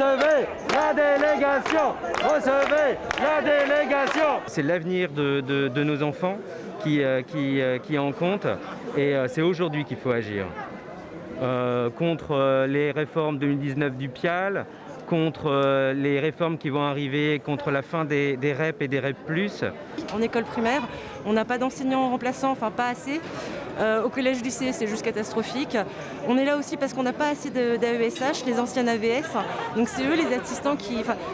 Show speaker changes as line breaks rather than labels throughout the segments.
Recevez la délégation. Recevez la délégation. C'est l'avenir de nos enfants qui est en compte et c'est aujourd'hui qu'il faut agir. Contre les réformes 2019 du PIAL, contre les réformes qui vont arriver, contre la fin des REP et des REP+.
En école primaire, on n'a pas d'enseignants remplaçants, enfin pas assez. Au collège-lycée, c'est juste catastrophique. On est là aussi parce qu'on n'a pas assez d'AESH, les anciennes AVS. Donc c'est eux les assistants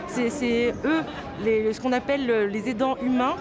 c'est eux ce qu'on appelle les aidants humains.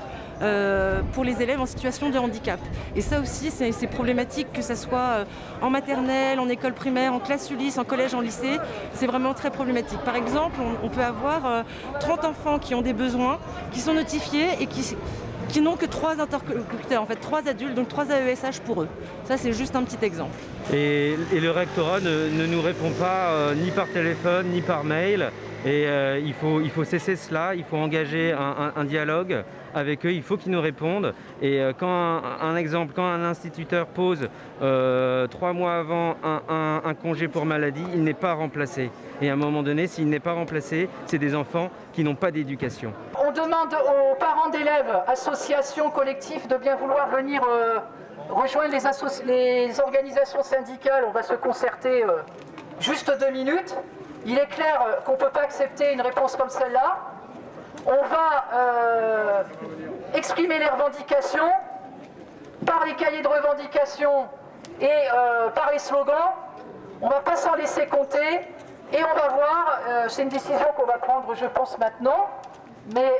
Pour les élèves en situation de handicap. Et ça aussi, c'est problématique, que ce soit en maternelle, en école primaire, en classe Ulysse, en collège, en lycée. C'est vraiment très problématique. Par exemple, on peut avoir 30 enfants qui ont des besoins, qui sont notifiés et qui n'ont que 3 interlocuteurs, en fait 3 adultes, donc 3 AESH pour eux. Ça, c'est juste un petit exemple.
Et le rectorat ne nous répond pas ni par téléphone, ni par mail. Et il faut cesser cela, il faut engager un dialogue avec eux, il faut qu'ils nous répondent. Et quand un instituteur pose 3 mois avant un congé pour maladie, il n'est pas remplacé. Et à un moment donné, s'il n'est pas remplacé, c'est des enfants qui n'ont pas d'éducation.
On demande aux parents d'élèves, associations, collectifs, de bien vouloir venir rejoindre les organisations syndicales. On va se concerter juste 2 minutes. Il est clair qu'on ne peut pas accepter une réponse comme celle-là. On va exprimer les revendications par les cahiers de revendications et par les slogans. On ne va pas s'en laisser compter et on va voir, c'est une décision qu'on va prendre je pense maintenant, mais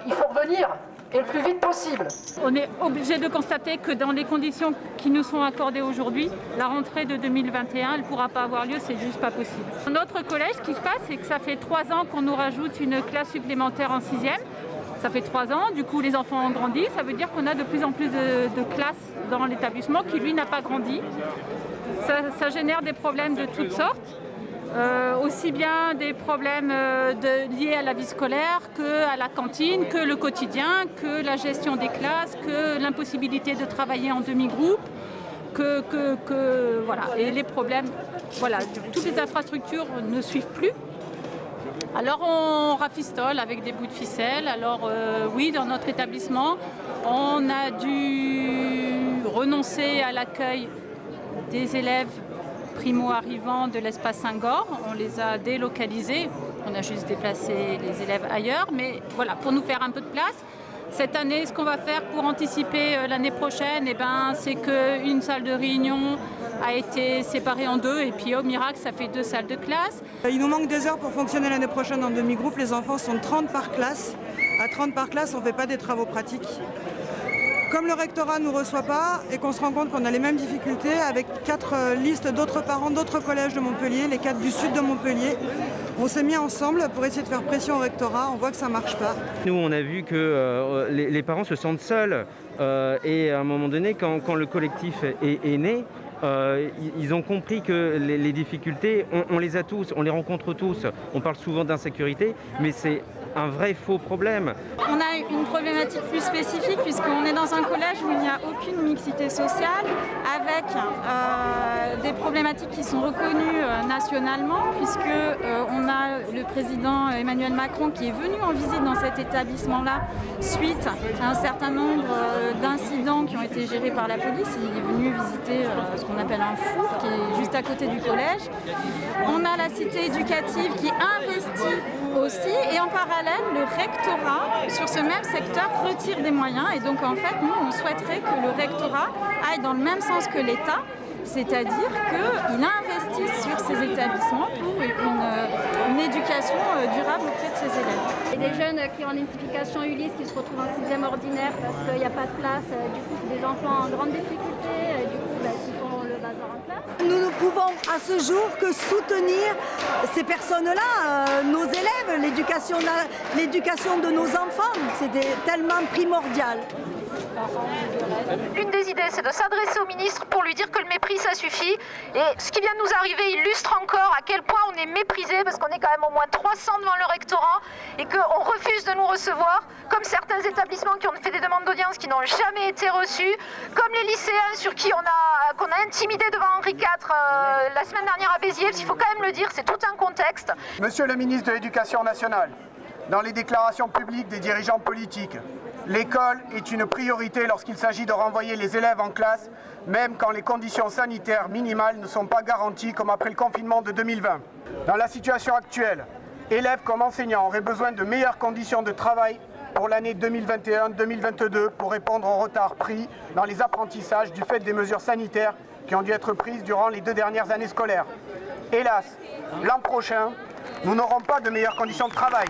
il faut revenir et le plus vite possible.
On est obligé de constater que dans les conditions qui nous sont accordées aujourd'hui, la rentrée de 2021, elle ne pourra pas avoir lieu, c'est juste pas possible. Dans notre collège, ce qui se passe, c'est que ça fait 3 ans qu'on nous rajoute une classe supplémentaire en 6e. Ça fait 3 ans, du coup les enfants ont grandi, ça veut dire qu'on a de plus en plus de classes dans l'établissement qui lui n'a pas grandi. Ça génère des problèmes de toutes sortes. Aussi bien des problèmes liés à la vie scolaire qu'à la cantine, que le quotidien, que la gestion des classes, que l'impossibilité de travailler en demi-groupe, voilà. Et les problèmes, voilà, toutes les infrastructures ne suivent plus. Alors on rafistole avec des bouts de ficelle. Alors oui, dans notre établissement, on a dû renoncer à l'accueil des élèves primo-arrivants de l'espace Saint-Gor. On les a délocalisés. On a juste déplacé les élèves ailleurs. Mais voilà, pour nous faire un peu de place. Cette année, ce qu'on va faire pour anticiper l'année prochaine, c'est qu'une salle de réunion a été séparée en 2 et puis au miracle, ça fait 2 salles de classe.
Il nous manque 2 heures pour fonctionner l'année prochaine en demi-groupe. Les enfants sont 30 par classe. À 30 par classe, on ne fait pas des travaux pratiques. Comme le rectorat ne nous reçoit pas et qu'on se rend compte qu'on a les mêmes difficultés avec 4 listes d'autres parents, d'autres collèges de Montpellier, les 4 du sud de Montpellier, on s'est mis ensemble pour essayer de faire pression au rectorat. On voit que ça ne marche pas.
Nous, on a vu que les parents se sentent seuls et à un moment donné, quand le collectif est né, ils ont compris que les difficultés, on les a tous, on les rencontre tous. On parle souvent d'insécurité, mais c'est un vrai faux problème.
On a une problématique plus spécifique puisqu'on est dans un collège où il n'y a aucune mixité sociale, avec des problématiques qui sont reconnues nationalement, puisqu'on a le président Emmanuel Macron qui est venu en visite dans cet établissement-là suite à un certain nombre d'incidents qui ont été gérés par la police. Il est venu visiter ce qu'on appelle un four qui est juste à côté du collège. On a la cité éducative qui investit aussi, et en parallèle, le rectorat, sur ce même secteur, retire des moyens. Et donc, en fait, nous, on souhaiterait que le rectorat aille dans le même sens que l'État, c'est-à-dire qu'il investisse sur ces établissements pour une éducation durable auprès de ses élèves.
Il y a des jeunes qui ont l'identification Ulysse qui se retrouvent en 6e ordinaire parce qu'il n'y a pas de place. Du coup, c'est des enfants en grande difficulté. Du coup, s'ils font le bazar en classe.
Nous ne pouvons à ce jour que soutenir ces personnes-là, nos élèves, l'éducation de nos enfants. C'est tellement primordial.
L'une des idées, c'est de s'adresser au ministre pour lui dire que le mépris, ça suffit. Et ce qui vient de nous arriver illustre encore à quel point on est méprisé, parce qu'on est quand même au moins 300 devant le rectorat et qu'on refuse de nous recevoir, comme certains établissements qui ont fait des demandes d'audience qui n'ont jamais été reçues, comme les lycéens sur qui qu'on a intimidé devant Henri IV la semaine dernière à Béziers. Il faut quand même le dire, c'est tout un contexte.
Monsieur le ministre de l'Éducation nationale, dans les déclarations publiques des dirigeants politiques, l'école est une priorité lorsqu'il s'agit de renvoyer les élèves en classe, même quand les conditions sanitaires minimales ne sont pas garanties, comme après le confinement de 2020. Dans la situation actuelle, élèves comme enseignants auraient besoin de meilleures conditions de travail pour l'année 2021-2022 pour répondre au retard pris dans les apprentissages du fait des mesures sanitaires qui ont dû être prises durant les 2 dernières années scolaires. Hélas, l'an prochain, nous n'aurons pas de meilleures conditions de travail.